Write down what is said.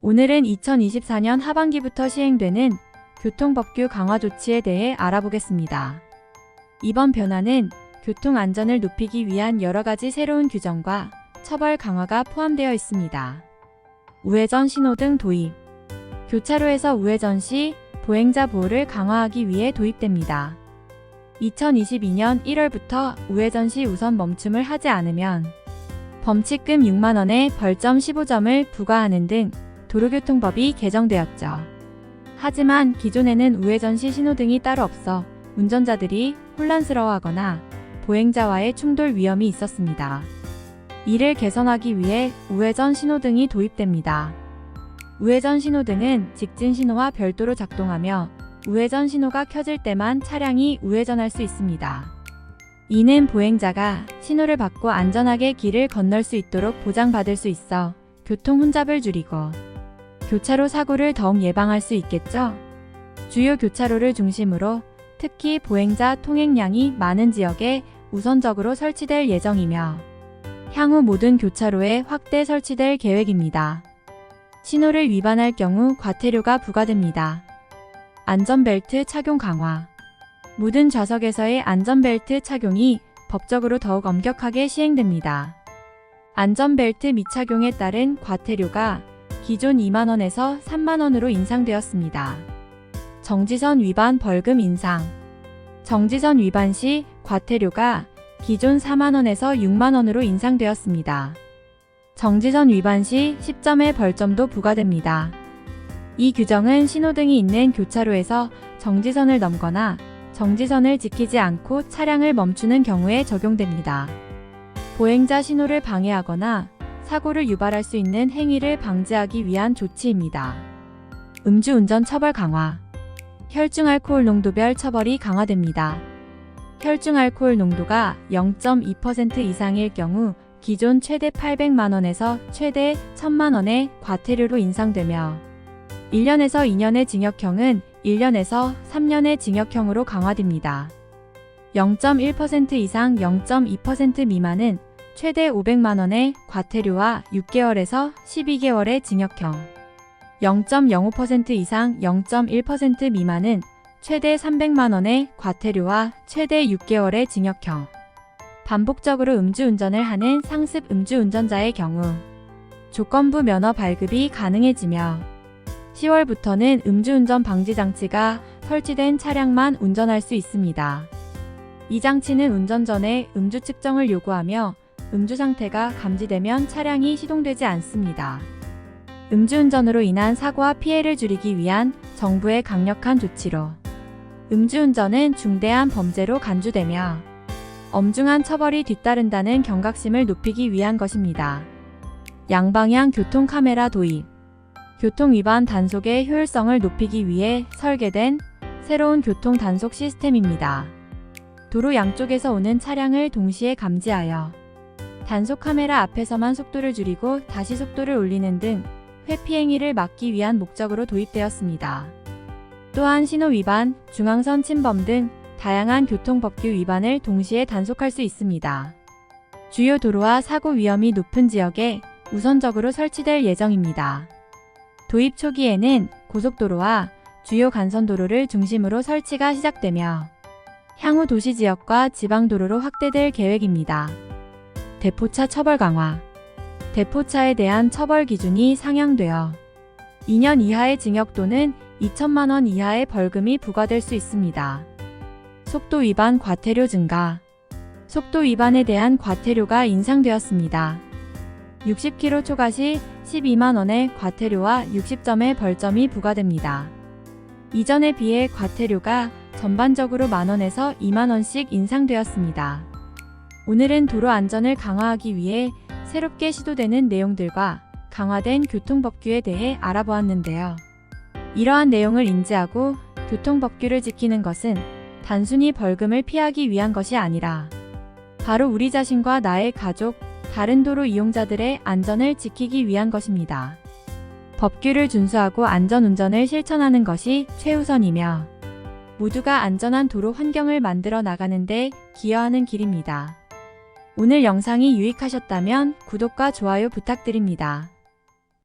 오늘은 2024년 하반기부터 시행되는 교통법규 강화 조치에 대해 알아보겠습니다. 이번 변화는 교통안전을 높이기 위한 여러가지 새로운 규정과 처벌 강화가 포함되어 있습니다. 우회전 신호등 도입. 교차로에서 우회전 시 보행자 보호를 강화하기 위해 도입됩니다. 2022년 1월부터 우회전 시 우선 멈춤을 하지 않으면 범칙금 6만원에 벌점 15점을 부과하는 등 도로교통법이 개정되었죠. 하지만 기존에는 우회전 시 신호등이 따로 없어 운전자들이 혼란스러워하거나 보행자와의 충돌 위험이 있었습니다. 이를 개선하기 위해 우회전 신호등이 도입됩니다. 우회전 신호등은 직진 신호와 별도로 작동하며 우회전 신호가 켜질 때만 차량이 우회전할 수 있습니다. 이는 보행자가 신호를 받고 안전하게 길을 건널 수 있도록 보장받을 수 있어 교통 혼잡을 줄이고 교차로 사고를 더욱 예방할 수 있겠죠? 주요 교차로를 중심으로 특히 보행자 통행량이 많은 지역에 우선적으로 설치될 예정이며 향후 모든 교차로에 확대 설치될 계획입니다. 신호를 위반할 경우 과태료가 부과됩니다. 안전벨트 착용 강화. 모든 좌석에서의 안전벨트 착용이 법적으로 더욱 엄격하게 시행됩니다. 안전벨트 미착용에 따른 과태료가 기존 2만원에서 3만원으로 인상되었습니다. 정지선 위반 벌금 인상. 정지선 위반 시 과태료가 기존 4만원에서 6만원으로 인상되었습니다. 정지선 위반 시 10점의 벌점도 부과됩니다. 이 규정은 신호등이 있는 교차로에서 정지선을 넘거나 정지선을 지키지 않고 차량을 멈추는 경우에 적용됩니다. 보행자 신호를 방해하거나 사고를 유발할 수 있는 행위를 방지하기 위한 조치입니다. 음주운전 처벌 강화. 혈중 알코올 농도별 처벌이 강화됩니다. 혈중 알코올 농도가 0.2% 이상일 경우 기존 최대 800만원에서 최대 1000만원의 과태료로 인상되며 1년에서 2년의 징역형은 1년에서 3년의 징역형으로 강화됩니다. 0.1% 이상 0.2% 미만은 최대 500만원의 과태료와 6개월에서 12개월의 징역형, 0.05% 이상 0.1% 미만은 최대 300만원의 과태료와 최대 6개월의 징역형. 반복적으로 음주운전을 하는 상습 음주운전자의 경우 조건부 면허 발급이 가능해지며 10월부터는 음주운전 방지 장치가 설치된 차량만 운전할 수 있습니다. 이 장치는 운전 전에 음주 측정을 요구하며 음주 상태가 감지되면 차량이 시동되지 않습니다. 음주운전으로 인한 사고와 피해를 줄이기 위한 정부의 강력한 조치로 음주운전은 중대한 범죄로 간주되며 엄중한 처벌이 뒤따른다는 경각심을 높이기 위한 것입니다. 양방향 교통카메라 도입. 교통위반 단속의 효율성을 높이기 위해 설계된 새로운 교통 단속 시스템입니다. 도로 양쪽에서 오는 차량을 동시에 감지하여 단속 카메라 앞에서만 속도를 줄이고 다시 속도를 올리는 등 회피 행위를 막기 위한 목적으로 도입되었습니다. 또한 신호 위반, 중앙선 침범 등 다양한 교통법규 위반을 동시에 단속할 수 있습니다. 주요 도로와 사고 위험이 높은 지역에 우선적으로 설치될 예정입니다. 도입 초기에는 고속도로와 주요 간선도로를 중심으로 설치가 시작되며 향후 도시지역과 지방도로로 확대될 계획입니다. 대포차 처벌 강화. 대포차에 대한 처벌 기준이 상향되어 2년 이하의 징역 또는 2천만원 이하의 벌금이 부과될 수 있습니다. 속도 위반 과태료 증가. 속도 위반에 대한 과태료가 인상되었습니다. 60km 초과 시 12만원의 과태료와 60점의 벌점이 부과됩니다. 이전에 비해 과태료가 전반적으로 만원에서 2만원씩 인상되었습니다. 오늘은 도로 안전을 강화하기 위해 새롭게 시도되는 내용들과 강화된 교통법규에 대해 알아보았는데요. 이러한 내용을 인지하고 교통법규를 지키는 것은 단순히 벌금을 피하기 위한 것이 아니라 바로 우리 자신과 나의 가족, 다른 도로 이용자들의 안전을 지키기 위한 것입니다. 법규를 준수하고 안전운전을 실천하는 것이 최우선이며 모두가 안전한 도로 환경을 만들어 나가는 데 기여하는 길입니다. 오늘 영상이 유익하셨다면 구독과 좋아요 부탁드립니다.